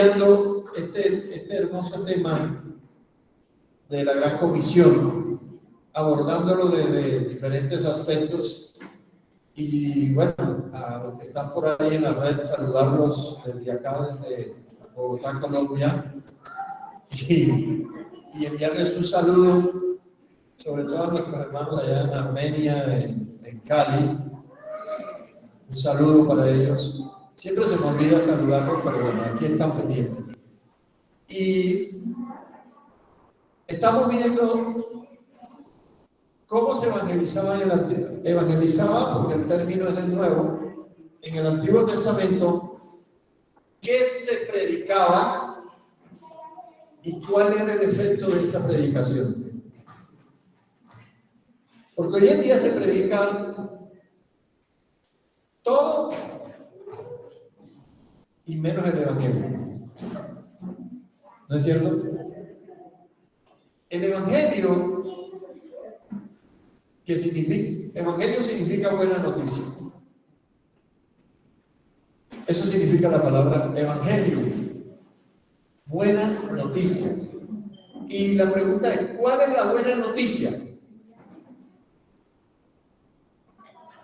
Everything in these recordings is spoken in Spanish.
desarrollando este hermoso tema de la Gran Comisión, abordándolo desde diferentes aspectos. Y bueno, a los que están por ahí en la red, saludarlos desde acá, desde Bogotá, Colombia, y enviarles un saludo, sobre todo a nuestros hermanos allá en Armenia, en Cali. Un saludo para ellos. Siempre se me olvida saludarlos, pero bueno, aquí están pendientes. Y estamos viendo cómo se evangelizaba en el Antiguo. Evangelizaba, porque el término es del Nuevo, en el Antiguo Testamento, qué se predicaba y cuál era el efecto de esta predicación. Porque hoy en día se predica todo y menos el Evangelio. ¿No es cierto? El Evangelio, ¿qué significa? Evangelio significa buena noticia. Eso significa la palabra Evangelio. Buena noticia. Y la pregunta es, ¿cuál es la buena noticia?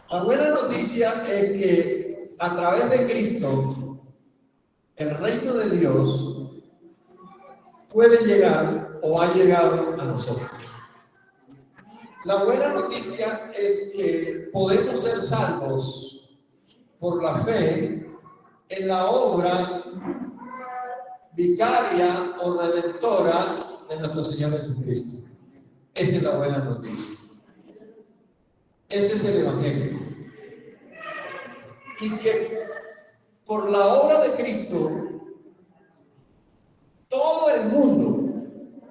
La buena noticia es que a través de Cristo, el reino de Dios puede llegar o ha llegado a nosotros. La buena noticia es que podemos ser salvos por la fe en la obra vicaria o redentora de nuestro Señor Jesucristo. Esa es la buena noticia. Ese es el Evangelio. Y que por la obra de Cristo, todo el mundo,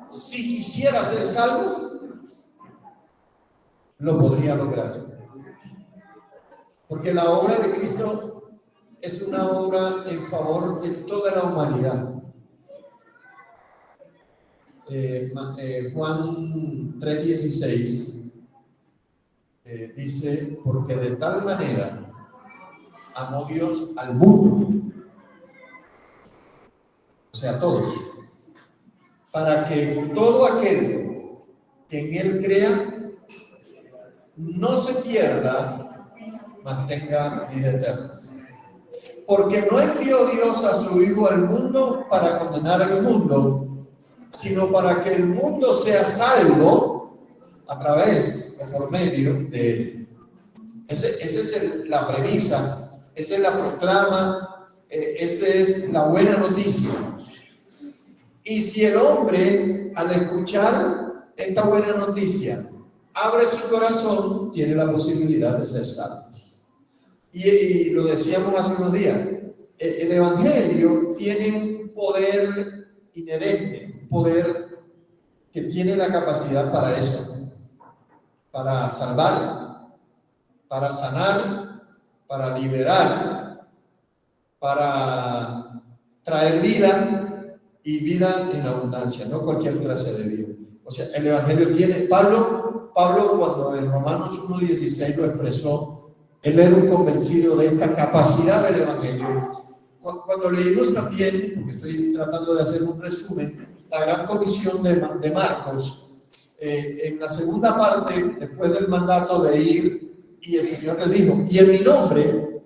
si quisiera ser salvo, lo podría lograr. Porque la obra de Cristo es una obra en favor de toda la humanidad. Juan 3:16 dice, porque de tal manera amó Dios al mundo, o sea, a todos, para que todo aquel que en él crea no se pierda, mas tenga vida eterna. Porque no envió Dios a su Hijo al mundo para condenar al mundo, sino para que el mundo sea salvo a través o por medio de él. Esa es la premisa. Esa es la proclama, esa es la buena noticia. Y si el hombre, al escuchar esta buena noticia, abre su corazón, tiene la posibilidad de ser salvo. Y lo decíamos hace unos días, el Evangelio tiene un poder inherente, un poder que tiene la capacidad para eso, para salvar, para sanar, para liberar, para traer vida y vida en abundancia, no cualquier clase de vida. O sea, el Evangelio tiene, Pablo cuando en Romanos 1:16 lo expresó, él era un convencido de esta capacidad del Evangelio. Cuando leímos también, porque estoy tratando de hacer un resumen, la Gran Comisión de Marcos, en la segunda parte, después del mandato de ir, y el Señor les dijo, y en mi nombre,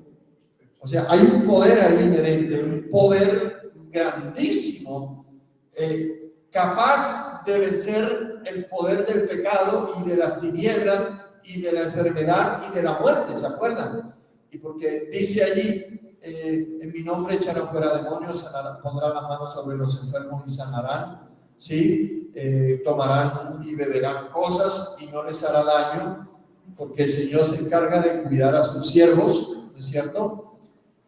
o sea, hay un poder ahí inherente, un poder grandísimo, capaz de vencer el poder del pecado y de las tinieblas y de la enfermedad y de la muerte, ¿se acuerdan? Y porque dice allí, en mi nombre echarán fuera demonios, pondrán las manos sobre los enfermos y sanarán, ¿sí? Tomarán y beberán cosas y no les hará daño, porque el Señor se encarga de cuidar a sus siervos, ¿no es cierto?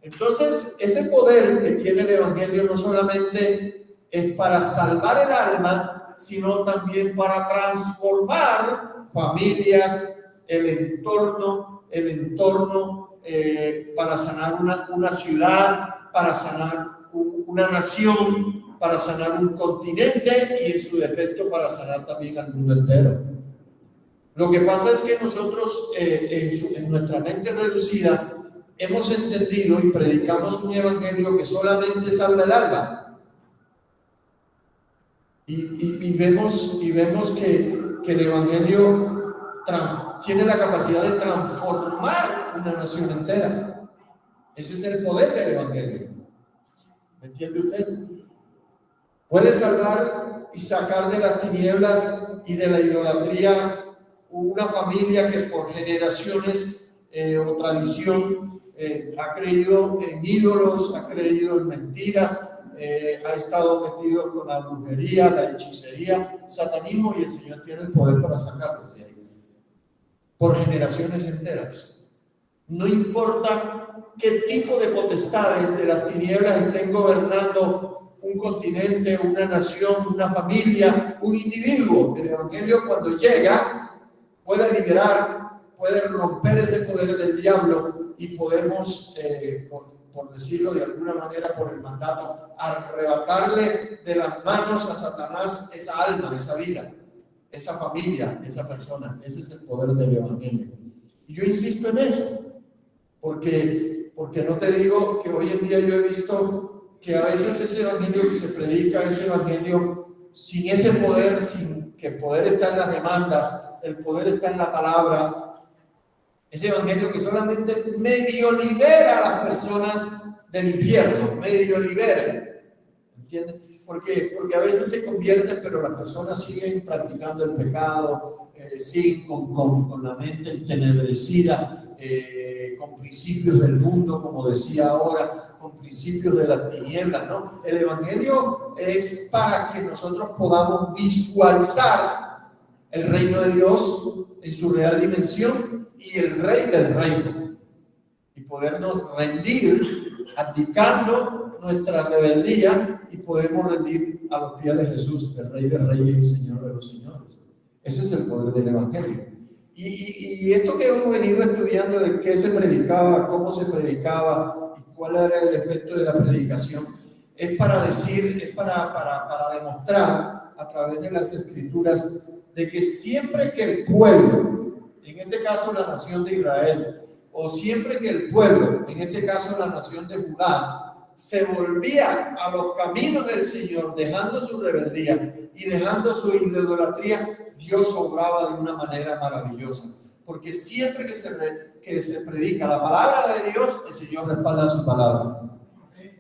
Entonces, ese poder que tiene el Evangelio no solamente es para salvar el alma, sino también para transformar familias, el entorno, para sanar una ciudad, para sanar una nación, para sanar un continente y en su defecto para sanar también al mundo entero. Lo que pasa es que nosotros en nuestra mente reducida hemos entendido y predicamos un evangelio que solamente salva el alma, Y vemos que el Evangelio tiene la capacidad de transformar una nación entera. Ese es el poder del Evangelio. ¿Me entiende usted? Puede salvar y sacar de las tinieblas y de la idolatría una familia que por generaciones o tradición ha creído en ídolos, ha creído en mentiras, ha estado metido con la brujería, la hechicería, satanismo, y el Señor tiene el poder para sacarlos de ahí por generaciones enteras. No importa qué tipo de potestades de las tinieblas estén gobernando un continente, una nación, una familia, un individuo. El Evangelio, cuando llega, puede liberar, puede romper ese poder del diablo, y podemos, por decirlo de alguna manera, por el mandato, arrebatarle de las manos a Satanás esa alma, esa vida, esa familia, esa persona. Ese es el poder del Evangelio. Y yo insisto en eso, porque no te digo que hoy en día yo he visto que a veces ese Evangelio que se predica, ese Evangelio sin ese poder, sin que el poder está en las demandas, el poder está en la palabra, ese Evangelio que solamente medio libera a las personas del infierno, medio libera, ¿entiendes? Porque a veces se convierten, pero las personas siguen practicando el pecado, siguen con la mente entenebrecida, con principios del mundo, como decía ahora, con principios de las tinieblas, ¿no? El Evangelio es para que nosotros podamos visualizar el reino de Dios en su real dimensión y el rey del reino, y podernos rendir, abdicando nuestra rebeldía, y podemos rendir a los pies de Jesús, el Rey de Reyes y Señor de los Señores. Ese es el poder del Evangelio. Y esto que hemos venido estudiando de qué se predicaba, cómo se predicaba y cuál era el efecto de la predicación, es para decir, es para demostrar a través de las Escrituras de que siempre que el pueblo, en este caso la nación de Israel, o siempre que el pueblo, en este caso la nación de Judá, se volvía a los caminos del Señor, dejando su rebeldía y dejando su idolatría, Dios obraba de una manera maravillosa. Porque siempre que se predica la palabra de Dios, el Señor respalda su palabra.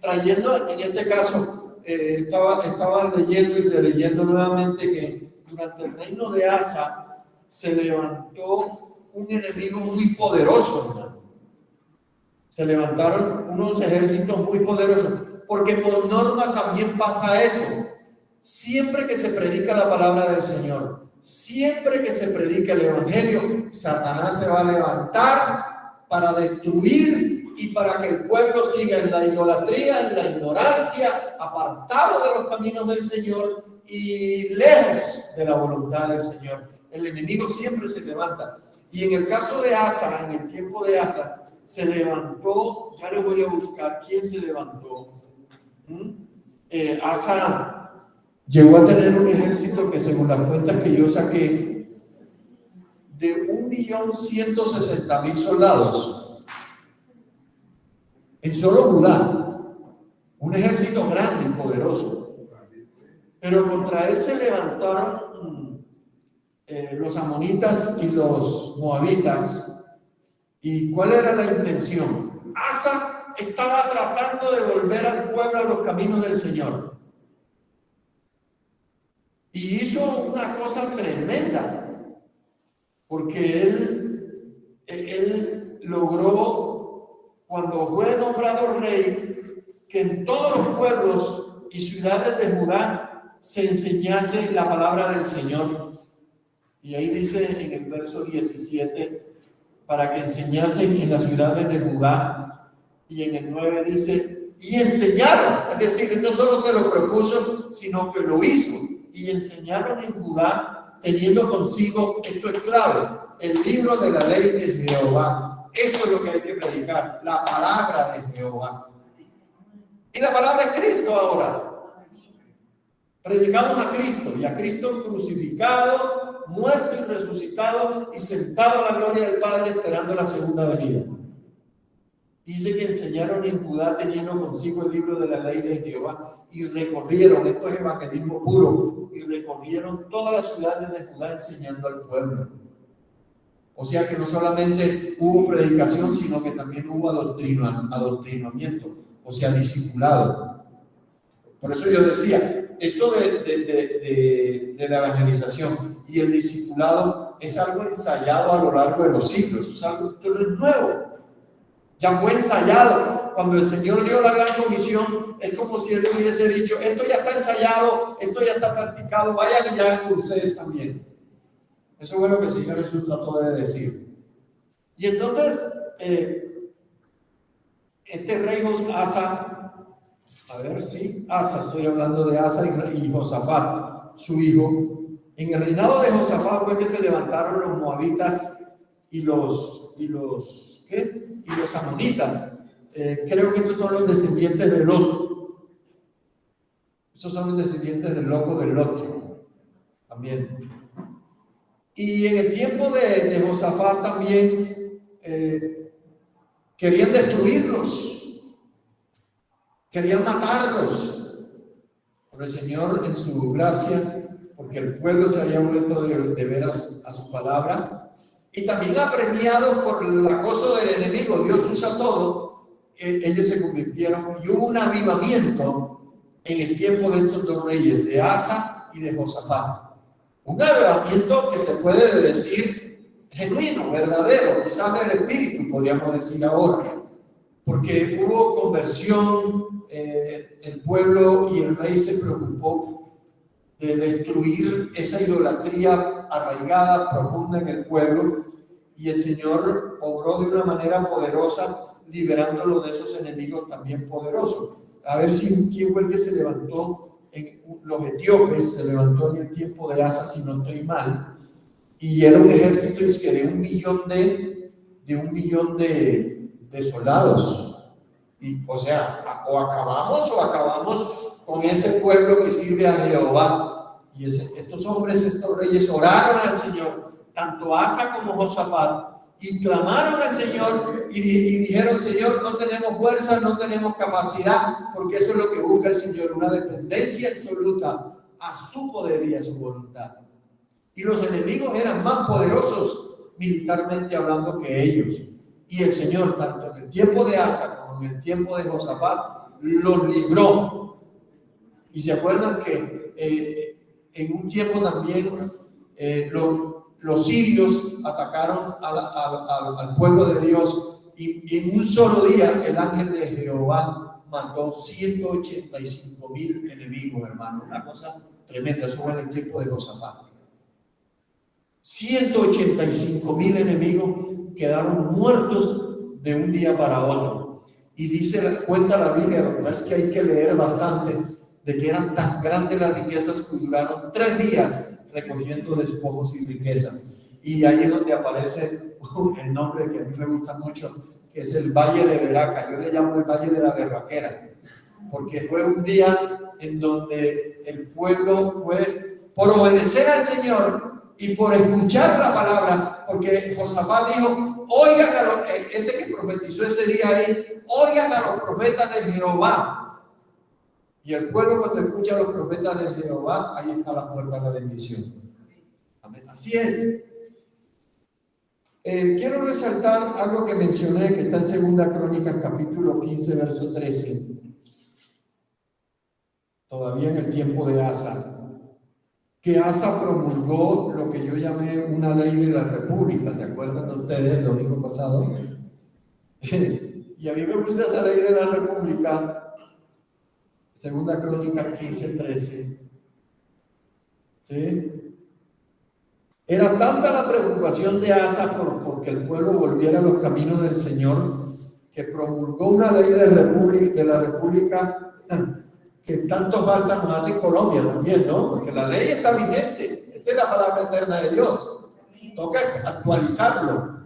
Trayendo, en este caso, estaba leyendo y releyendo nuevamente que durante el reino de Asa se levantó un enemigo muy poderoso, hermano. Se levantaron unos ejércitos muy poderosos, porque por norma también pasa eso. Siempre que se predica la palabra del Señor, siempre que se predica el Evangelio, Satanás se va a levantar para destruir y para que el pueblo siga en la idolatría, en la ignorancia, apartado de los caminos del Señor y lejos de la voluntad del Señor. El enemigo siempre se levanta. Y en el caso de Asa, en el tiempo de Asa, se levantó, ya le voy a buscar quién se levantó. Asa llegó a tener un ejército que, según las cuentas que yo saqué, de 1.160.000 soldados en solo Judá, un ejército grande y poderoso. Pero contra él se levantaron los amonitas y los moabitas. ¿Y cuál era la intención? Asa estaba tratando de volver al pueblo a los caminos del Señor. Y hizo una cosa tremenda, porque él logró, cuando fue nombrado rey, que en todos los pueblos y ciudades de Judá se enseñase la palabra del Señor. Y ahí dice en el verso 17, para que enseñasen en las ciudades de Judá, y en el 9 dice, y enseñaron, es decir, no solo se lo propuso, sino que lo hizo, y enseñaron en Judá, teniendo consigo, esto es clave, el libro de la ley de Jehová. Eso es lo que hay que predicar, la palabra de Jehová. Y la palabra es Cristo ahora. Predicamos a Cristo, y a Cristo crucificado, muerto y resucitado y sentado a la gloria del Padre, esperando la segunda venida. Dice que enseñaron en Judá teniendo consigo el libro de la ley de Jehová y recorrieron, esto es evangelismo puro, y recorrieron todas las ciudades de Judá enseñando al pueblo. O sea que no solamente hubo predicación, sino que también hubo adoctrinamiento, o sea, discipulado. Por eso yo decía, esto de la evangelización y el discipulado es algo ensayado a lo largo de los siglos, es algo que no es nuevo. Ya fue ensayado. Cuando el Señor dio la gran comisión, es como si Él hubiese dicho, esto ya está ensayado, esto ya está practicado, vayan y hagan ustedes también. Eso fue lo que el Señor Jesús trató de decir. Y entonces, este rey Asa, Asa, estoy hablando de Asa y Josafat, su hijo. En el reinado de Josafat fue que se levantaron los moabitas y los amonitas. Creo que estos son los descendientes de Lot. Estos son los descendientes del loco de Lot también. Y en el tiempo de Josafat también querían destruirlos, querían matarlos. Pero el Señor, en su gracia, porque el pueblo se había vuelto de veras a su palabra, y también apremiado por el acoso del enemigo, Dios usa todo, ellos se convirtieron, y hubo un avivamiento en el tiempo de estos dos reyes, de Asa y de Josafat. Un avivamiento que se puede decir genuino, verdadero, quizás del espíritu, podríamos decir ahora, porque hubo conversión, el pueblo y el rey se preocupó de destruir esa idolatría arraigada, profunda en el pueblo, y el Señor obró de una manera poderosa, liberándolo de esos enemigos también poderosos. A ver quién fue el que se levantó. Los etíopes se levantó en el tiempo de Asa, si no estoy mal, y era un ejército que de un millón de soldados. Y, o sea, o acabamos con ese pueblo que sirve a Jehová. Y estos hombres, estos reyes oraron al Señor, tanto Asa como Josafat, y clamaron al Señor y dijeron, Señor, no tenemos fuerza, no tenemos capacidad, porque eso es lo que busca el Señor, una dependencia absoluta a su poder y a su voluntad. Y los enemigos eran más poderosos militarmente hablando que ellos. Y el Señor, tanto en el tiempo de Asa como en el tiempo de Josafat, los libró. Y se acuerdan que en un tiempo también los sirios atacaron al pueblo de Dios, y en un solo día el ángel de Jehová mató 185,000 enemigos, hermano. Una cosa tremenda. Eso fue en el tiempo de Josafat. 185,000 enemigos quedaron muertos de un día para otro. Y cuenta la Biblia, es que hay que leer bastante, de que eran tan grandes las riquezas que duraron 3 días recogiendo despojos y riquezas. Y ahí es donde aparece el nombre que a mí me gusta mucho, que es el Valle de Beraca. Yo le llamo el Valle de la Berraquera, porque fue un día en donde el pueblo fue por obedecer al Señor y por escuchar la palabra, porque Josafat dijo, oigan ese que profetizó ese día ahí, oigan a los profetas de Jehová. Y el pueblo, cuando escucha a los profetas de Jehová, ahí está la puerta de la bendición. Amén. Así es. Quiero resaltar algo que mencioné, que está en 2 Crónicas, capítulo 15, verso 13. Todavía en el tiempo de Asa. Que Asa promulgó lo que yo llamé una ley de la república. ¿Se acuerdan de ustedes el domingo pasado? Y a mí me gusta esa ley de la república. 2 Crónicas 15:13. ¿Sí? Era tanta la preocupación de Asa porque el pueblo volviera a los caminos del Señor, que promulgó una ley de la república que tanto falta nos hace en Colombia también, ¿no? Porque la ley está vigente. Esta es la palabra eterna de Dios. Toca actualizarlo.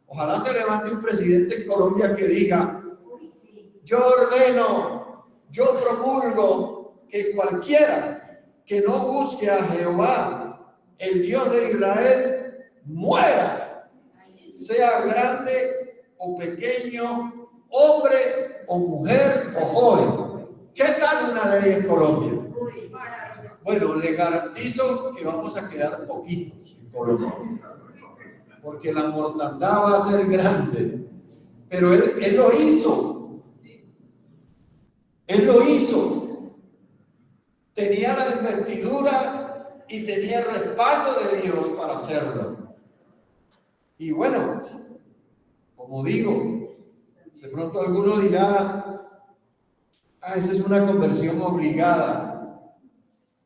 Ojalá se levante un presidente en Colombia que diga, yo ordeno, yo promulgo que cualquiera que no busque a Jehová, el Dios de Israel, muera, sea grande o pequeño hombre o mujer o joven. ¿Qué tal una ley en Colombia? Bueno, le garantizo que vamos a quedar poquitos en Colombia, porque la mortandad va a ser grande. Pero él lo hizo. Él lo hizo. Tenía la investidura y tenía el respaldo de Dios para hacerlo. Y bueno, como digo, de pronto alguno dirá, esa es una conversión obligada.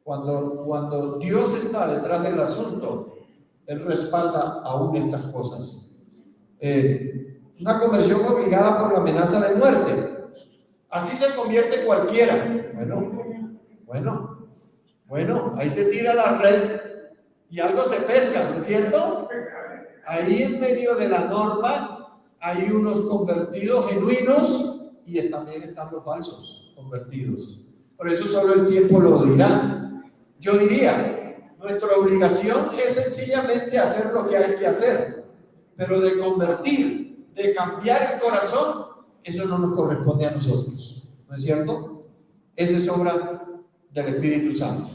Cuando Dios está detrás del asunto, Él respalda aún estas cosas. Una conversión obligada por la amenaza de muerte. Así se convierte cualquiera. Bueno, ahí se tira la red y algo se pesca, ¿no es cierto? Ahí en medio de la norma hay unos convertidos genuinos y también están los falsos convertidos. Por eso solo el tiempo lo dirá. Yo diría, nuestra obligación es sencillamente hacer lo que hay que hacer, pero de convertir, de cambiar el corazón, eso no nos corresponde a nosotros, ¿no es cierto? Esa es obra del Espíritu Santo.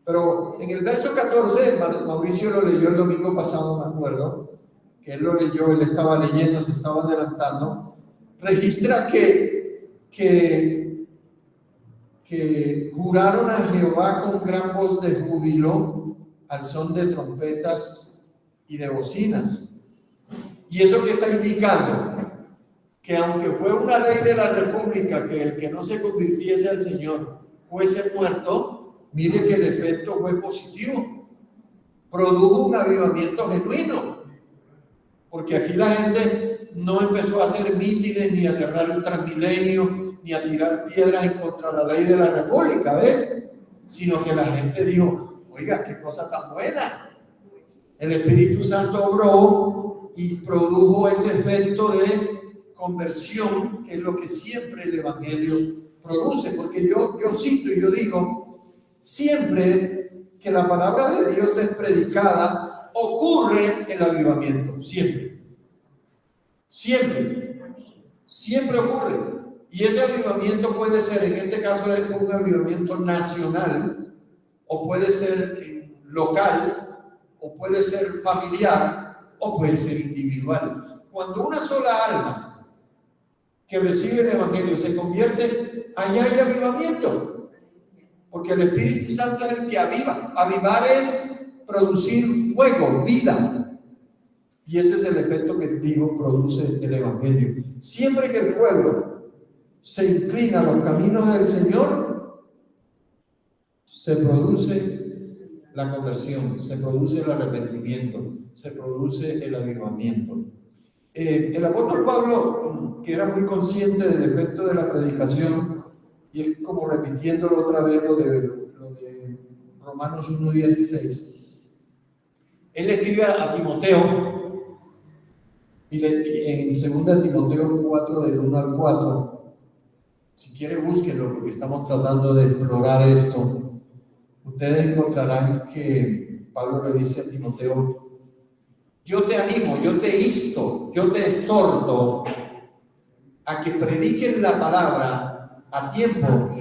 Pero en el verso 14, Mauricio lo leyó el domingo pasado, me acuerdo, que él lo leyó, él estaba leyendo, se estaba adelantando, registra que juraron a Jehová con gran voz de júbilo al son de trompetas y de bocinas. ¿Y eso qué está indicando? Que aunque fue una ley de la República que el que no se convirtiese al Señor fuese muerto, mire que el efecto fue positivo. Produjo un avivamiento genuino. Porque aquí la gente no empezó a hacer mítines, ni a cerrar el Transmilenio, ni a tirar piedras en contra de la ley de la República, ¿ves? Sino que la gente dijo, oiga, qué cosa tan buena. El Espíritu Santo obró y produjo ese efecto de conversión, que es lo que siempre el Evangelio produce. Porque yo cito y yo digo, siempre que la palabra de Dios es predicada, ocurre el avivamiento, siempre ocurre. Y ese avivamiento puede ser, en este caso, un avivamiento nacional, o puede ser local, o puede ser familiar, o puede ser individual. Cuando una sola alma que recibe el Evangelio se convierte, allá hay avivamiento, porque el Espíritu Santo es el que aviva. Avivar es producir fuego, vida, y ese es el efecto que digo produce el Evangelio. Siempre que el pueblo se inclina a los caminos del Señor, se produce la conversión, se produce el arrepentimiento, se produce el avivamiento. El apóstol Pablo, que era muy consciente del efecto de la predicación, y es como repitiéndolo otra vez lo de Romanos 1:16, él escribe a Timoteo, y en 2 Timoteo 4, del 1 al 4, si quiere búsquenlo, porque estamos tratando de explorar esto. Ustedes encontrarán que Pablo le dice a Timoteo, yo te animo, yo te insto, yo te exhorto a que prediquen la palabra a tiempo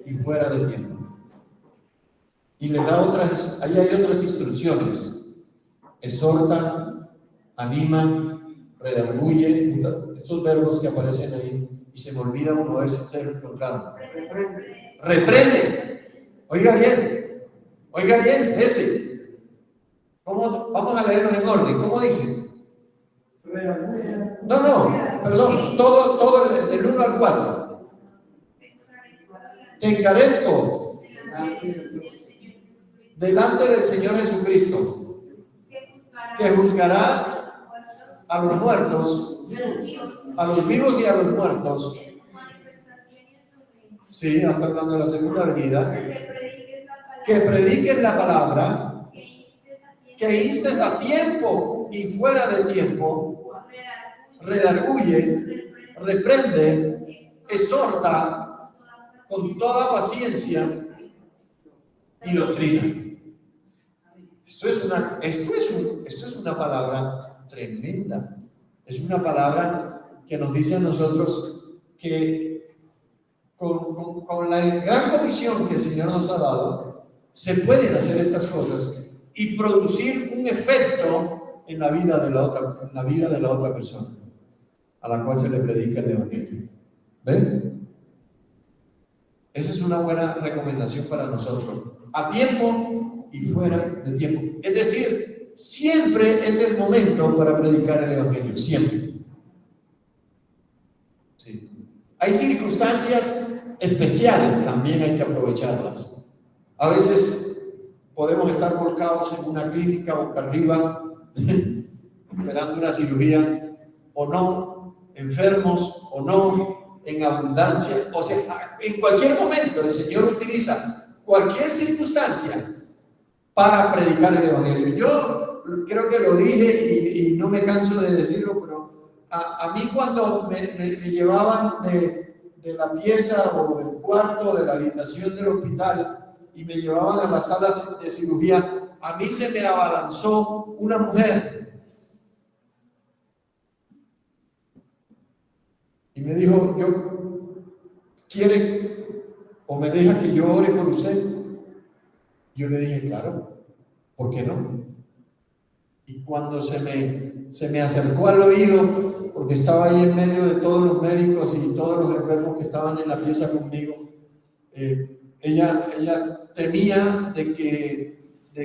y fuera de tiempo. Y le da ahí hay otras instrucciones. Exhorta, anima, redarguye, estos verbos que aparecen ahí. Y se me olvida uno, a ver si ustedes lo encontraron. Reprende. Oiga bien, ese. Vamos a leerlos en orden. ¿Cómo dice? Perdón. Todo del 1 al 4. Te encarezco delante del Señor Jesucristo, que juzgará a los muertos, a los vivos y a los muertos. Sí, hasta hablando de la segunda venida. Que prediquen la palabra, que instes a tiempo y fuera de tiempo, redarguye, reprende, exhorta con toda paciencia y doctrina. Esto es una palabra tremenda. Es una palabra que nos dice a nosotros que con la gran comisión que el Señor nos ha dado, se pueden hacer estas cosas y producir un efecto en la vida de la otra persona a la cual se le predica el Evangelio. ¿Ven? Esa es una buena recomendación para nosotros, a tiempo y fuera de tiempo. Es decir, siempre es el momento para predicar el Evangelio, siempre. Sí. Hay circunstancias especiales, también hay que aprovecharlas. A veces podemos estar volcados en una clínica boca arriba, esperando una cirugía, o no, enfermos, o no, en abundancia. O sea, en cualquier momento el Señor utiliza cualquier circunstancia para predicar el Evangelio. Yo creo que lo dije y no me canso de decirlo, pero a mí cuando me llevaban de la pieza o del cuarto, de la habitación del hospital y me llevaban a las salas de cirugía, a mí se me abalanzó una mujer y me dijo, ¿quiere o me deja que yo ore por usted? Yo le dije, claro, ¿por qué no? Y cuando se me acercó al oído, porque estaba ahí en medio de todos los médicos y todos los enfermos que estaban en la pieza conmigo, ella temía de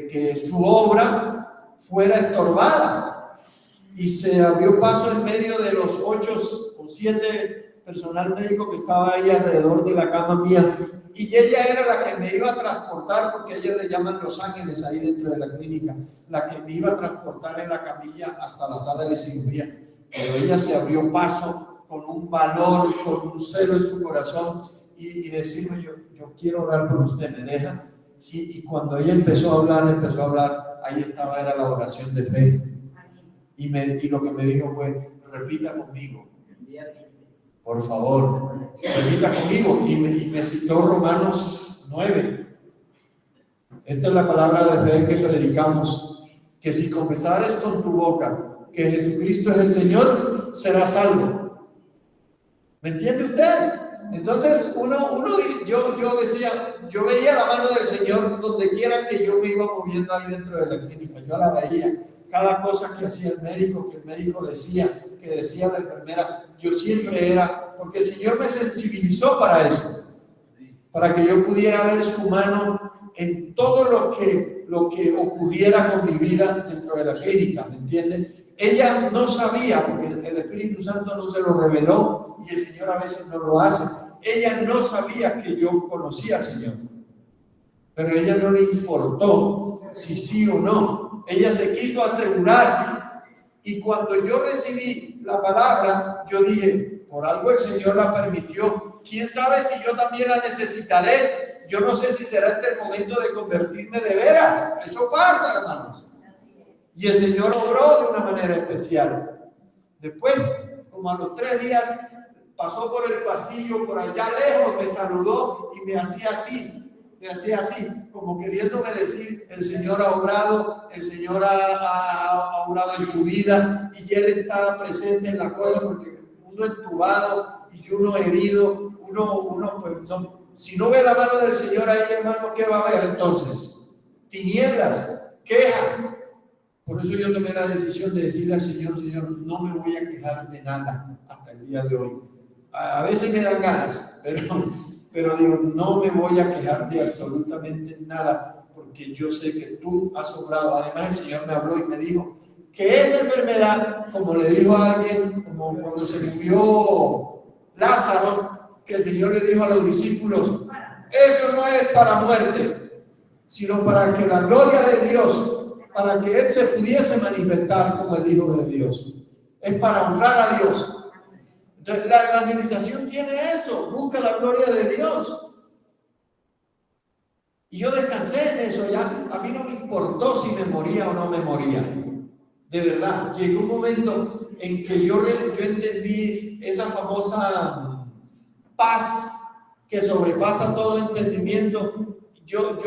que su obra fuera estorbada, y se abrió paso en medio de los 8 o 7 personal médico que estaba ahí alrededor de la cama mía, y ella era la que me iba a transportar, porque a ella le llaman los ángeles ahí dentro de la clínica, la que me iba a transportar en la camilla hasta la sala de cirugía. Pero ella se abrió paso con un valor, con un celo en su corazón, y decirme, yo quiero orar por usted, ¿me deja? Y cuando ella empezó a hablar, ahí estaba, era la oración de fe. Y lo que me dijo fue, repita conmigo, por favor, repita conmigo. Y me citó Romanos 9. Esta es la palabra de fe que predicamos, que si confesares con tu boca que Jesucristo es el Señor, serás salvo. ¿Me entiende usted? Entonces yo decía, yo veía la mano del Señor donde quiera que yo me iba moviendo ahí dentro de la clínica. Yo la veía, cada cosa que hacía el médico, que el médico decía, que decía la enfermera, yo siempre era, porque el Señor me sensibilizó para eso, para que yo pudiera ver su mano en todo lo que ocurriera con mi vida dentro de la clínica, ¿me entienden? Ella no sabía, porque el Espíritu Santo no se lo reveló, y el Señor a veces no lo hace. Ella no sabía que yo conocía al Señor, pero a ella no le importó si sí o no. Ella se quiso asegurar, y cuando yo recibí la palabra, yo dije, por algo el Señor la permitió. ¿Quién sabe si yo también la necesitaré? Yo no sé si será este el momento de convertirme de veras. Eso pasa, hermanos. Y el Señor obró de una manera especial. Después, como a los 3 días, pasó por el pasillo, por allá lejos, me saludó y me hacía así, como queriéndome decir, el Señor ha obrado, el Señor ha obrado en tu vida, y Él está presente en la cosa, porque uno entubado y uno herido, uno pues no, si no ve la mano del Señor ahí, hermano, ¿qué va a haber entonces? Tinieblas, queja. Por eso yo tomé la decisión de decirle al Señor, Señor, no me voy a quejar de nada hasta el día de hoy. A veces me dan ganas, pero digo, no me voy a quejar de absolutamente nada, porque yo sé que tú has obrado. Además, el Señor me habló y me dijo que esa enfermedad, como le dijo a alguien, como cuando se murió Lázaro, que el Señor le dijo a los discípulos, eso no es para muerte, sino para que la gloria de Dios, para que Él se pudiese manifestar como el Hijo de Dios. Es para honrar a Dios. Entonces, la evangelización tiene eso, busca la gloria de Dios. Y yo descansé en eso, ya a mí no me importó si me moría o no me moría. De verdad, llegó un momento en que yo entendí esa famosa paz que sobrepasa todo entendimiento. Yo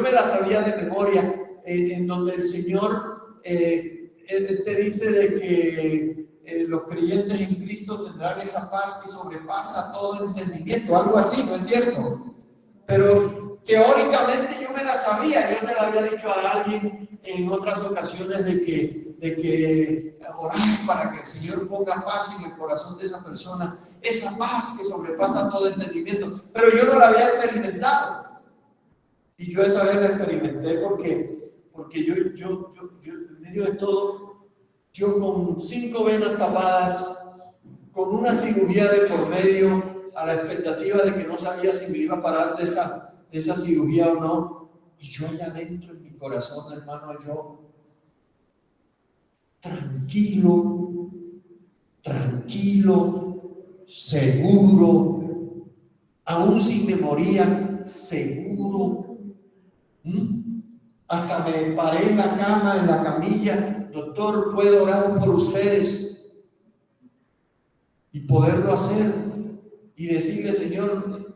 me la sabía de memoria, en donde el Señor te dice de que los creyentes en Cristo tendrán esa paz que sobrepasa todo entendimiento, algo así, ¿no es cierto? Pero teóricamente yo me la sabía, yo se la había dicho a alguien en otras ocasiones de que orar para que el Señor ponga paz en el corazón de esa persona, esa paz que sobrepasa todo entendimiento, pero yo no la había experimentado. Y yo esa vez la experimenté porque yo en medio de todo, yo con 5 venas tapadas, con una cirugía de por medio, a la expectativa de que no sabía si me iba a parar de esa cirugía o no, y yo allá adentro en mi corazón, hermano, yo tranquilo, seguro, aún si me moría, seguro. Hasta me paré en la cama, en la camilla, doctor, puedo orar por ustedes, y poderlo hacer y decirle, Señor,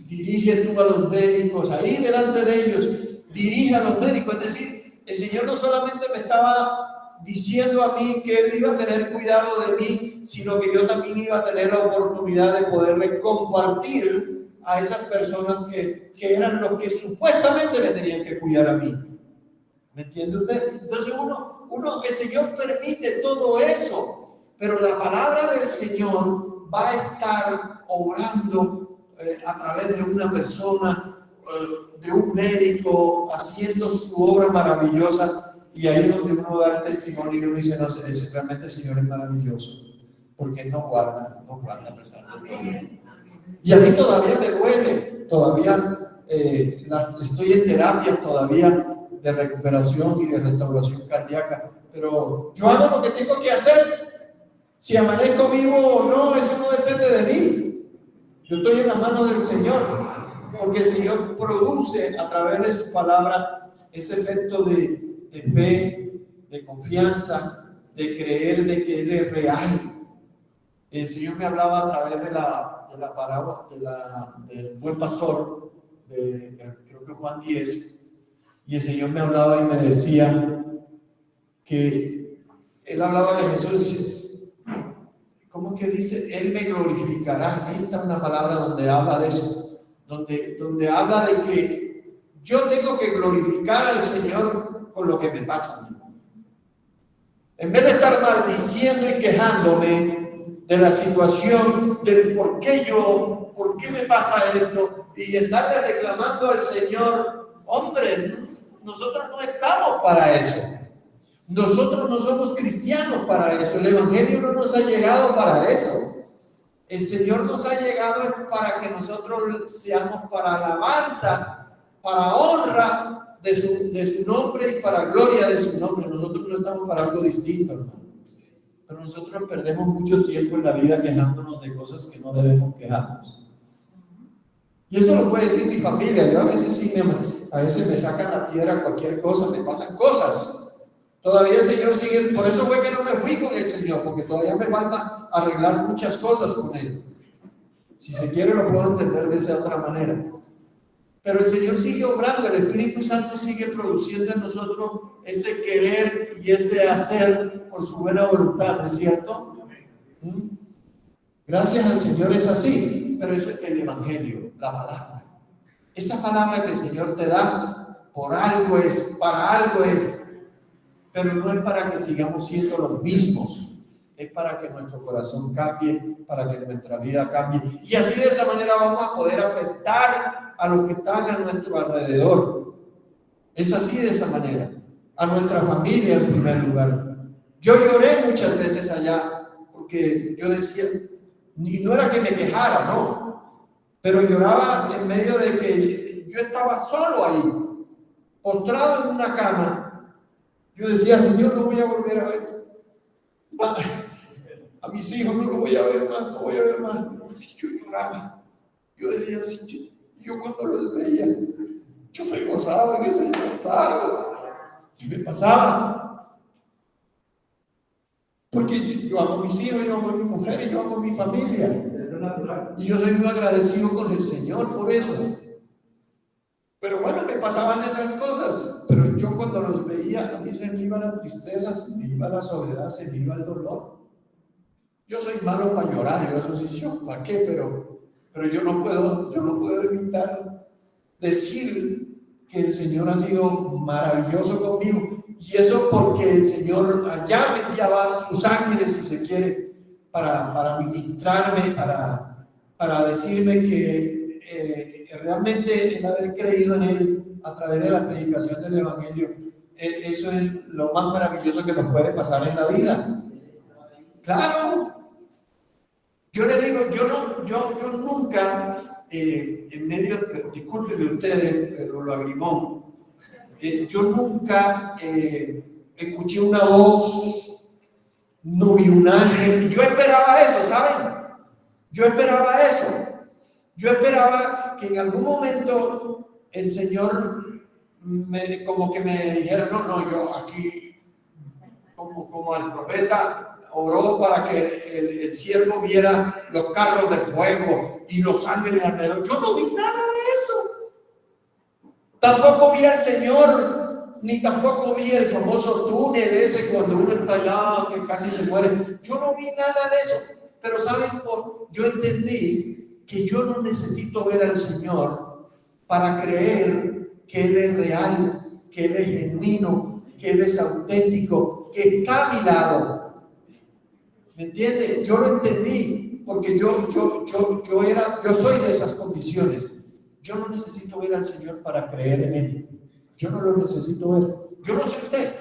dirige tú a los médicos, ahí delante de ellos, dirige a los médicos. Es decir, el Señor no solamente me estaba diciendo a mí que Él iba a tener cuidado de mí, sino que yo también iba a tener la oportunidad de poderle compartir a esas personas que eran los que supuestamente me tenían que cuidar a mí. ¿Me entiende usted? Entonces el Señor permite todo eso, pero la palabra del Señor va a estar obrando a través de una persona, de un médico, haciendo su obra maravillosa, y ahí es donde uno da el testimonio y uno dice, no, realmente el Señor es maravilloso, porque no guarda a pesar de todo. Y a mí todavía me duele, todavía estoy en terapia todavía de recuperación y de restauración cardíaca, pero yo hago lo que tengo que hacer. Si amanezco vivo o no, eso no depende de mí. Yo estoy en las manos del Señor, porque el Señor produce a través de su palabra ese efecto de fe, de confianza, de creer de que Él es real. El Señor me hablaba a través de la parábola del buen pastor, creo que Juan 10, y el Señor me hablaba y me decía que Él hablaba de Jesús. ¿Cómo que dice? Él me glorificará. Ahí está una palabra donde habla de eso, donde habla de que yo tengo que glorificar al Señor con lo que me pasa a mí. En vez de estar maldiciendo y quejándome de la situación, del por qué me pasa esto, y estarle reclamando al Señor, hombre, nosotros no estamos para eso. Nosotros no somos cristianos para eso. El Evangelio no nos ha llegado para eso. El Señor nos ha llegado para que nosotros seamos para alabanza, para honra de su nombre y para gloria de su nombre. Nosotros no estamos para algo distinto, hermano. Pero nosotros perdemos mucho tiempo en la vida quejándonos de cosas que no debemos quejarnos. Y eso lo puede decir mi familia. Yo a veces me sacan la piedra cualquier cosa, me pasan cosas. Todavía el Señor sigue, por eso fue que no me fui con el Señor, porque todavía me falta arreglar muchas cosas con Él. Si se quiere lo puedo entender de esa otra manera. Pero el Señor sigue obrando, el Espíritu Santo sigue produciendo en nosotros ese querer y ese hacer por su buena voluntad, ¿no es cierto? Gracias al Señor es así, pero eso es el Evangelio, la palabra. Esa palabra que el Señor te da, por algo es, para algo es, pero no es para que sigamos siendo los mismos, es para que nuestro corazón cambie, para que nuestra vida cambie, y así de esa manera vamos a poder afectar a los que están a nuestro alrededor. Es así de esa manera, a nuestra familia en primer lugar. Yo lloré muchas veces allá, porque yo decía, y no era que me quejara, no, pero lloraba en medio de que yo estaba solo ahí, postrado en una cama. Yo decía, Señor, no voy a volver a ver a mis hijos, no lo voy a ver más, no voy a ver más. Yo lloraba. Yo decía, yo cuando los veía, yo me gozaba en ese algo y me pasaba. Porque yo amo a mis hijos, yo amo a mi mujer, yo amo a mi familia. Y yo soy muy agradecido con el Señor por eso. Pero bueno, me pasaban esas cosas, pero yo cuando los veía, a mí se me iba la tristeza, se me iba la soledad, se me iba el dolor. Yo soy malo para llorar, yo eso sí, yo, ¿para qué? Pero yo no puedo evitar decir que el Señor ha sido maravilloso conmigo. Y eso porque el Señor allá me enviaba a sus ángeles, si se quiere, para ministrarme, para decirme que realmente el haber creído en Él a través de la predicación del Evangelio, eso es lo más maravilloso que nos puede pasar en la vida. Claro. Yo le digo, yo nunca, en medio, discúlpenme ustedes, pero lo agrimón, yo nunca escuché una voz, no vi un ángel. Yo esperaba eso, ¿saben? Yo esperaba eso. Yo esperaba que en algún momento el Señor como que me dijera, no, yo aquí, como al profeta, oró para que el siervo viera los carros de fuego y los ángeles alrededor. Yo no vi nada de eso. Tampoco vi al Señor, ni tampoco vi el famoso túnel ese cuando uno está allá que casi se muere. Yo no vi nada de eso. Pero ¿saben? Yo entendí que yo no necesito ver al Señor para creer que Él es real, que Él es genuino, que Él es auténtico, que está a mi lado. ¿Me entiende? Yo lo entendí porque yo soy de esas condiciones. Yo no necesito ver al Señor para creer en Él. Yo no lo necesito ver. Yo no sé usted.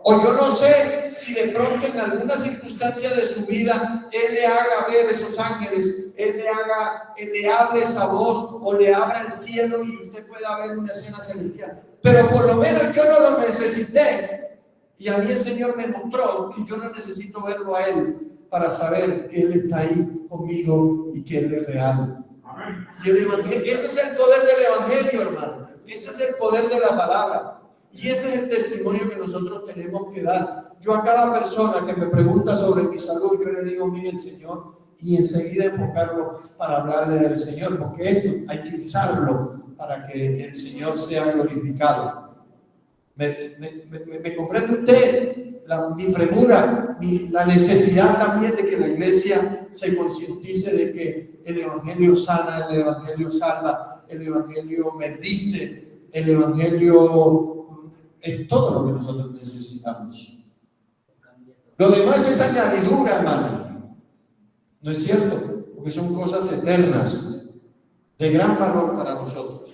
O yo no sé si de pronto en alguna circunstancia de su vida Él le haga ver esos ángeles, Él le hable esa voz o le abra el cielo y usted pueda ver una escena celestial. Pero por lo menos yo no lo necesité. Y a mí el Señor me mostró que yo no necesito verlo a Él para saber que Él está ahí conmigo y que Él es real. Y el evangelio, ese es el poder del Evangelio, hermano. Ese es el poder de la palabra. Y ese es el testimonio que nosotros tenemos que dar. Yo a cada persona que me pregunta sobre mi salud, yo le digo, mire el Señor, y enseguida enfocarlo para hablarle del Señor, porque esto hay que usarlo para que el Señor sea glorificado. ¿Me comprende usted mi premura, la necesidad también de que la iglesia se concientice de que el Evangelio sana, el Evangelio salva, el Evangelio bendice, el Evangelio es todo lo que nosotros necesitamos? Lo demás es añadidura, hermano. ¿No es cierto? Porque son cosas eternas, de gran valor para nosotros.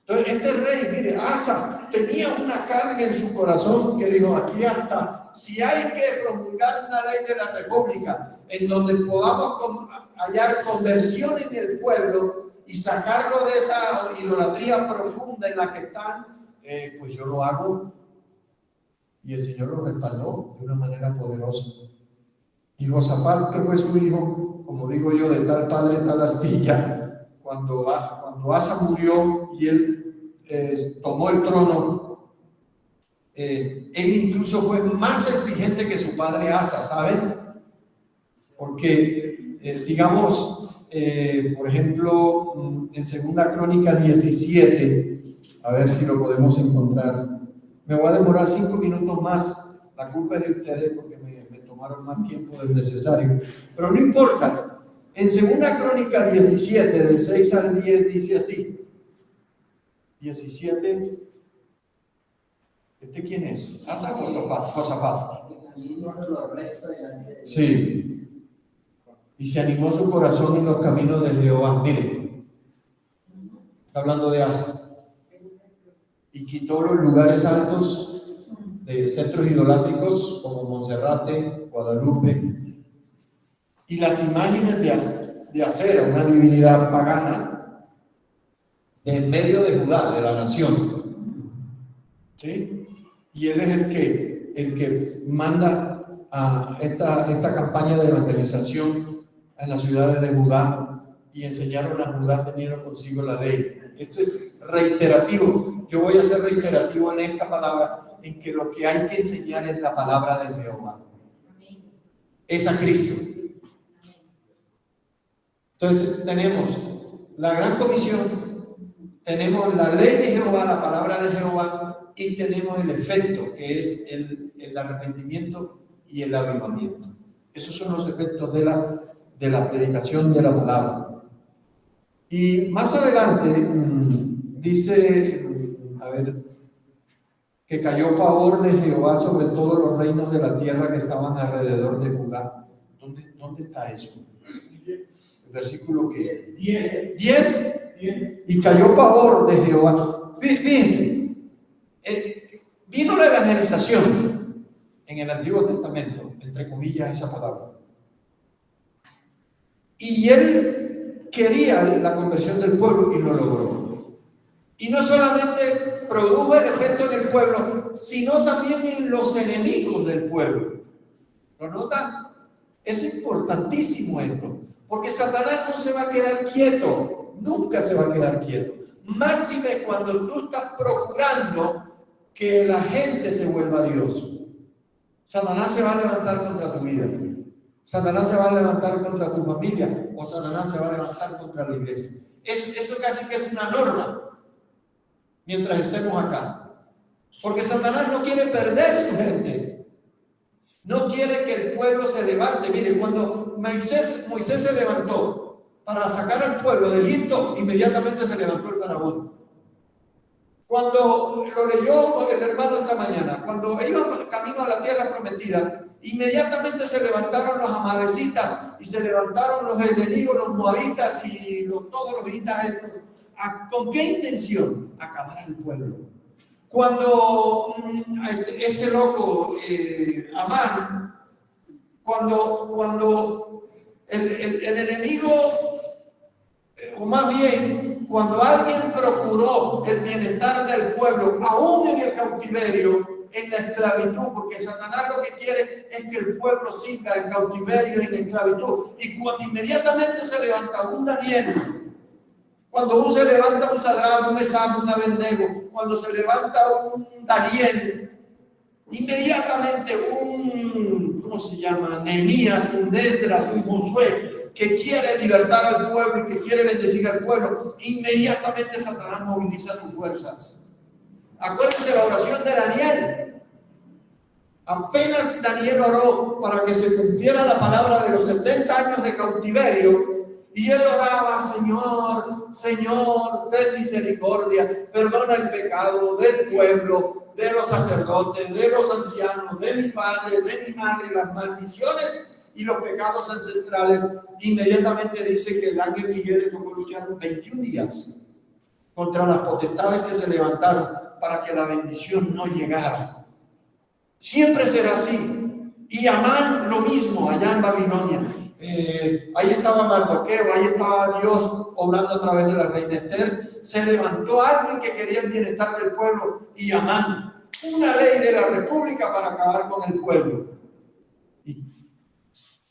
Entonces, este rey, mire, Asa tenía una carga en su corazón que dijo, aquí hasta, si hay que promulgar una ley de la república en donde podamos hallar conversión en el pueblo y sacarlo de esa idolatría profunda en la que están, pues yo lo hago. Y el Señor lo respaldó de una manera poderosa. Y Josafat, que fue su hijo, como digo yo, de tal padre, tal astilla, cuando Asa murió y él tomó el trono, él incluso fue más exigente que su padre Asa, ¿saben? Porque, por ejemplo, en Segunda Crónica 17, a ver si lo podemos encontrar. Me voy a demorar 5 minutos más, la culpa es de ustedes porque me tomaron más tiempo del necesario, pero no importa. En Segunda Crónica 17, del 6 al 10, dice así. 17. ¿Quién es? Asa o Josafat. Sí. Y se animó su corazón en los caminos de Jehová. Miren, está hablando de Asa. Y quitó los lugares altos de centros idolátricos como Monserrate, Guadalupe, y las imágenes de Acera, una divinidad pagana, de en medio de Judá, de la nación. ¿Sí? Y él es el que manda a esta campaña de evangelización en las ciudades de Judá, y enseñaron a Judá teniendo consigo la ley. Esto es reiterativo. Yo voy a ser reiterativo en esta palabra, en que lo que hay que enseñar es la palabra de Jehová. Es a Cristo. Entonces tenemos la gran comisión, tenemos la ley de Jehová, la palabra de Jehová, y tenemos el efecto, que es el arrepentimiento y el avivamiento. Esos son los efectos de la predicación de la palabra. Y más adelante dice, que cayó pavor de Jehová sobre todos los reinos de la tierra que estaban alrededor de Judá. ¿Dónde está eso? El versículo que 10. Y cayó pavor de Jehová. Fíjense, vino la evangelización en el Antiguo Testamento, entre comillas esa palabra. Y él quería la conversión del pueblo y lo logró. Y no solamente produjo el efecto en el pueblo, sino también en los enemigos del pueblo. ¿Lo notan? Es importantísimo esto, porque Satanás no se va a quedar quieto, nunca se va a quedar quieto. Máxime cuando tú estás procurando que la gente se vuelva a Dios. Satanás se va a levantar contra tu vida. Satanás se va a levantar contra tu familia, o Satanás se va a levantar contra la iglesia. Eso casi que es una norma mientras estemos acá, porque Satanás no quiere perder su gente, no quiere que el pueblo se levante. Mire, cuando Moisés se levantó para sacar al pueblo de Egipto, inmediatamente se levantó el faraón. Cuando lo leyó el hermano esta mañana, cuando iban camino a la tierra prometida, inmediatamente se levantaron los amalecitas y se levantaron los enemigos, los moabitas y todos los hitas estos. ¿Con qué intención? Acabar al pueblo. Cuando este loco Amán, cuando el enemigo, o más bien, cuando alguien procuró el bienestar del pueblo, aún en el cautiverio, en la esclavitud, porque Satanás lo que quiere es que el pueblo siga en cautiverio y en esclavitud. Y cuando inmediatamente se levanta un Daniel, cuando se levanta un Sadrach, un Mesach, un Abednego, cuando se levanta un Daniel, inmediatamente Nehemías, un Esdras, un Josué, que quiere libertar al pueblo y que quiere bendecir al pueblo, inmediatamente Satanás moviliza sus fuerzas. Acuérdense la oración de Daniel. Apenas Daniel oró para que se cumpliera la palabra de los 70 años de cautiverio, y él oraba: Señor, ten misericordia, perdona el pecado del pueblo, de los sacerdotes, de los ancianos, de mi padre, de mi madre, las maldiciones y los pecados ancestrales. Inmediatamente dice que el ángel Miguel le tocó luchar 21 días contra las potestades que se levantaron para que la bendición no llegara. Siempre será así. Y Amán lo mismo allá en Babilonia. Ahí estaba Mardoqueo, ahí estaba Dios obrando a través de la reina Esther. Se levantó alguien que quería el bienestar del pueblo, y Amán, una ley de la república para acabar con el pueblo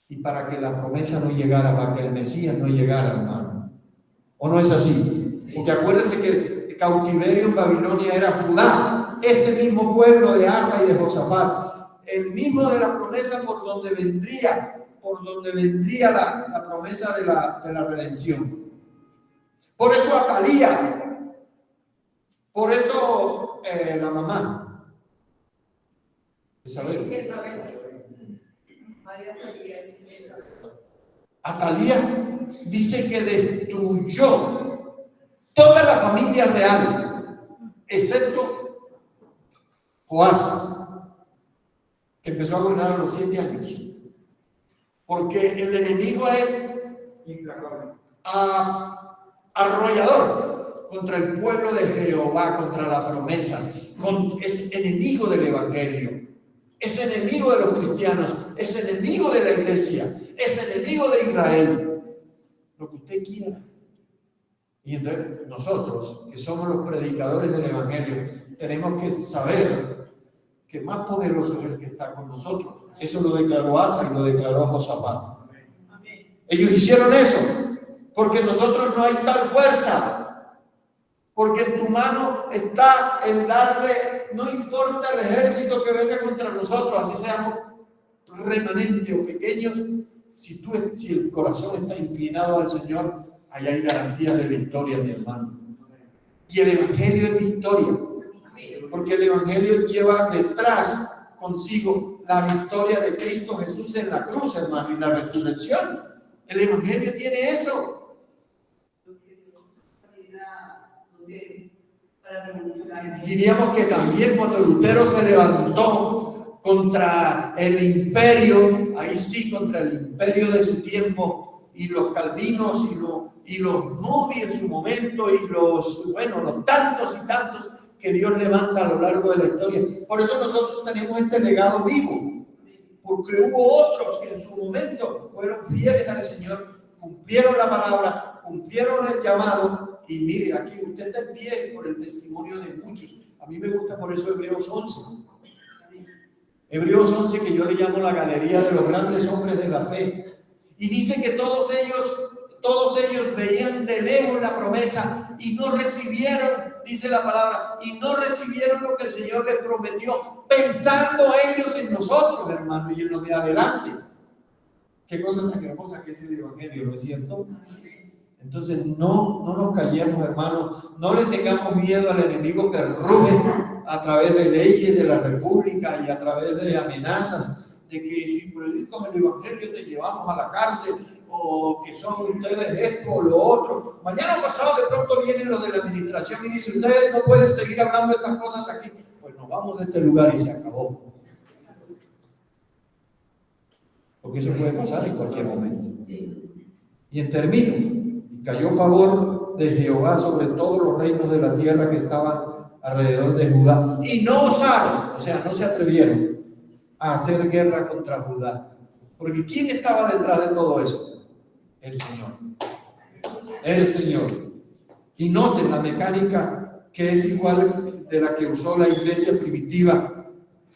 y para que la promesa no llegara, para que el Mesías no llegara, hermano. ¿O no es así? Porque acuérdense que el cautiverio en Babilonia era Judá, este mismo pueblo de Asa y de Josafat, el mismo de la promesa por donde vendría la promesa de la redención. Por eso Atalía, por eso la mamá Isabel, Atalía dice que destruyó toda la familia real, excepto Joás, que empezó a gobernar a los 7 años. Porque el enemigo es arrollador contra el pueblo de Jehová, contra la promesa. Es enemigo del evangelio, es enemigo de los cristianos, es enemigo de la iglesia, es enemigo de Israel. Lo que usted quiera. Y entonces nosotros, que somos los predicadores del evangelio, tenemos que saber que más poderoso es el que está con nosotros. Eso lo declaró Asa y lo declaró Josafat. Ellos hicieron eso porque nosotros no hay tal fuerza, porque en tu mano está el darle, no importa el ejército que venga contra nosotros, así seamos remanentes o pequeños, si el corazón está inclinado al Señor, ahí hay garantía de victoria, mi hermano. Y el evangelio es victoria, porque el evangelio lleva detrás consigo la victoria de Cristo Jesús en la cruz, hermano, y la resurrección. El Evangelio tiene eso. Diríamos que también cuando Lutero se levantó contra el imperio, ahí sí, contra el imperio de su tiempo, y los calvinos y los nubi en su momento, y los tantos y tantos que Dios levanta a lo largo de la historia. Por eso nosotros tenemos este legado vivo, porque hubo otros que en su momento fueron fieles al Señor, cumplieron la palabra, cumplieron el llamado. Y mire, aquí usted está en pie por el testimonio de muchos. A mí me gusta por eso Hebreos 11. Hebreos 11, que yo le llamo la galería de los grandes hombres de la fe. Y dice que todos ellos veían de lejos la promesa y no recibieron, dice la palabra, y no recibieron lo que el Señor les prometió, pensando ellos en nosotros, hermano, y en los de adelante. Qué cosa tan hermosa que es el Evangelio, ¿no es cierto? Entonces no nos callemos, hermanos, no le tengamos miedo al enemigo que ruge a través de leyes de la República y a través de amenazas de que si predican el Evangelio te llevamos a la cárcel, o que son ustedes esto o lo otro. Mañana pasado de pronto vienen los de la administración y dicen, ustedes no pueden seguir hablando de estas cosas aquí. Pues nos vamos de este lugar y se acabó. Porque eso puede pasar en cualquier momento. Y en término, cayó pavor de Jehová sobre todos los reinos de la tierra que estaban alrededor de Judá, y no osaron, o sea, no se atrevieron a hacer guerra contra Judá. Porque ¿quién estaba detrás de todo eso? El Señor. El Señor. Y noten la mecánica que es igual de la que usó la iglesia primitiva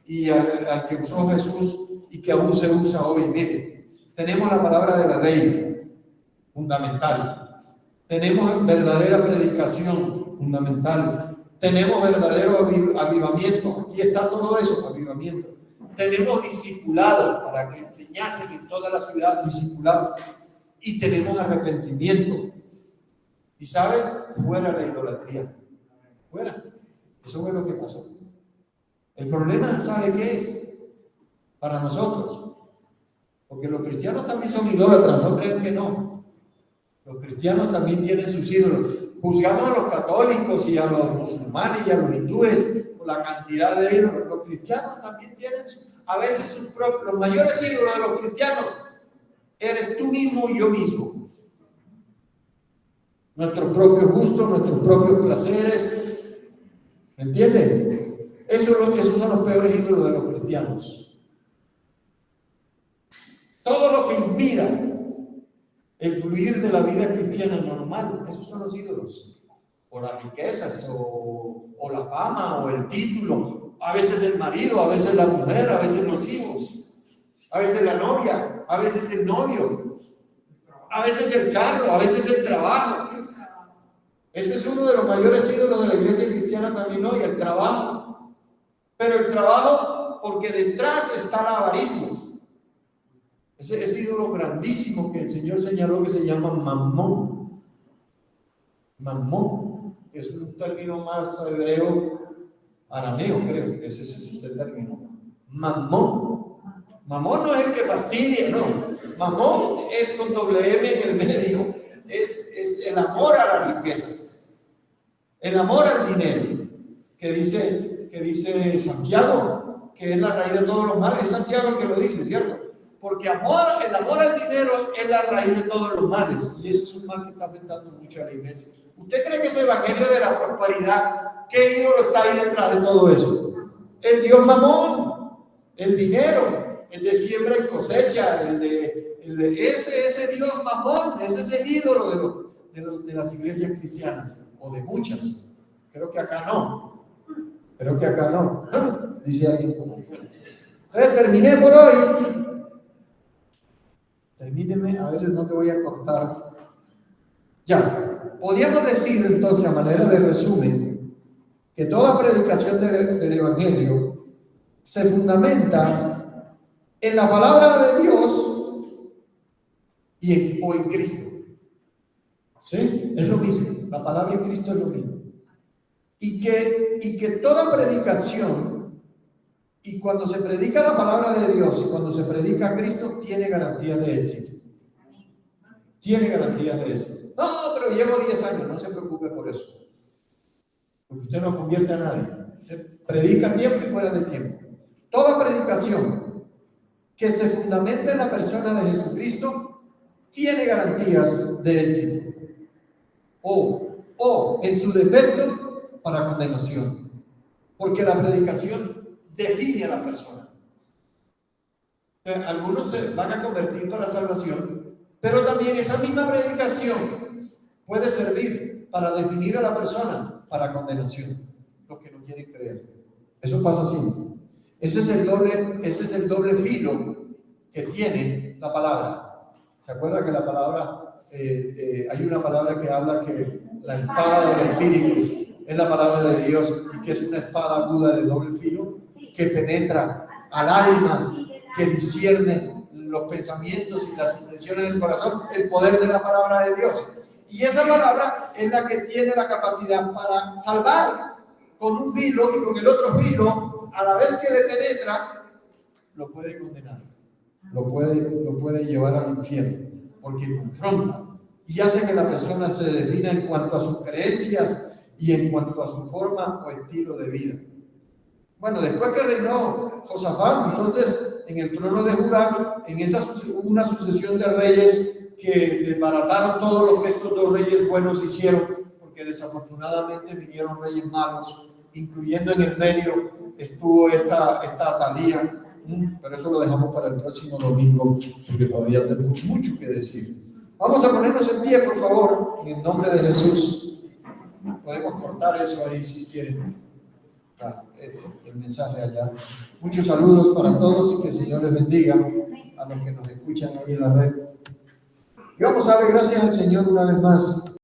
y al que usó Jesús y que aún se usa hoy. Miren, tenemos la palabra de la ley, fundamental. Tenemos verdadera predicación, fundamental. Tenemos verdadero avivamiento. Aquí está todo eso, avivamiento. Tenemos discipulado para que enseñasen en toda la ciudad, discipulado. Y tenemos arrepentimiento. Y ¿saben? Fuera la idolatría. Fuera. Eso fue lo que pasó. El problema, ¿sabe qué es? Para nosotros. Porque los cristianos también son idólatras, no crean que no. Los cristianos también tienen sus ídolos. Juzgamos a los católicos y a los musulmanes y a los hindúes por la cantidad de ídolos. Los cristianos también tienen a veces sus propios. Los mayores ídolos de los cristianos eres tú mismo y yo mismo. Nuestros propios gustos, nuestros propios placeres. ¿Me entienden? Esos son los peores ídolos de los cristianos. Todo lo que impida el fluir de la vida cristiana normal, esos son los ídolos. O las riquezas, o la fama, o el título, a veces el marido, a veces la mujer, a veces los hijos, a veces la novia, a veces el novio, a veces el carro, a veces el trabajo. Ese es uno de los mayores ídolos de la iglesia cristiana también hoy, el trabajo. Pero el trabajo, porque detrás está la avaricia. Ese ídolo grandísimo que el Señor señaló, que se llama Mamón. Mamón es un término más hebreo, arameo, creo. Ese es el término. Mamón. Mamón no es el que fastidia, no. Mamón es con doble M en el medio. Es el amor a las riquezas. El amor al dinero. Que dice Santiago, que es la raíz de todos los males. Es Santiago el que lo dice, ¿cierto? Porque el amor al dinero es la raíz de todos los males. Y eso es un mal que está afectando mucho a la iglesia. ¿Usted cree que ese evangelio de la prosperidad, qué ídolo está ahí detrás de todo eso? El Dios Mamón, el dinero, el de siembra y cosecha, ese Dios Mamón, ese es el ídolo de las iglesias cristianas, o de muchas. Creo que acá no. Dice alguien. Entonces terminé por hoy. Termíneme, a veces no te voy a cortar. Ya, podríamos decir entonces, a manera de resumen, que toda predicación del Evangelio se fundamenta en la palabra de Dios o en Cristo. ¿Sí? Es lo mismo, la palabra en Cristo es lo mismo. Y que toda predicación Y cuando se predica la palabra de Dios y cuando se predica a Cristo, tiene garantía de éxito. Tiene garantía de éxito. No, pero llevo 10 años, no se preocupe por eso. Porque usted no convierte a nadie. Usted predica a tiempo y fuera de tiempo. Toda predicación que se fundamente en la persona de Jesucristo tiene garantías de éxito. O en su defecto, para condenación. Porque la predicación define a la persona. Algunos se van a convertir para salvación, pero también esa misma predicación puede servir para definir a la persona para condenación. Los que no quieren creer. Eso pasa así. Ese es el doble filo que tiene la palabra. ¿Se acuerda que la palabra, hay una palabra que habla que la espada del Espíritu es la palabra de Dios y que es una espada aguda de doble filo que penetra al alma, que discierne los pensamientos y las intenciones del corazón, el poder de la palabra de Dios. Y esa palabra es la que tiene la capacidad para salvar con un filo, y con el otro filo, a la vez que le penetra, lo puede condenar, lo puede llevar al infierno, porque confronta y hace que la persona se defina en cuanto a sus creencias y en cuanto a su forma o estilo de vida. Bueno, después que reinó Josafat, entonces en el trono de Judá, hubo una sucesión de reyes que desbarataron todo lo que estos dos reyes buenos hicieron, porque desafortunadamente vinieron reyes malos, incluyendo en el medio estuvo esta Atalía, pero eso lo dejamos para el próximo domingo, porque todavía tenemos mucho que decir. Vamos a ponernos en pie, por favor, en el nombre de Jesús. Podemos cortar eso ahí si quieren, el mensaje allá. Muchos saludos para todos y que el Señor les bendiga a los que nos escuchan ahí en la red. Y vamos a dar gracias al Señor una vez más.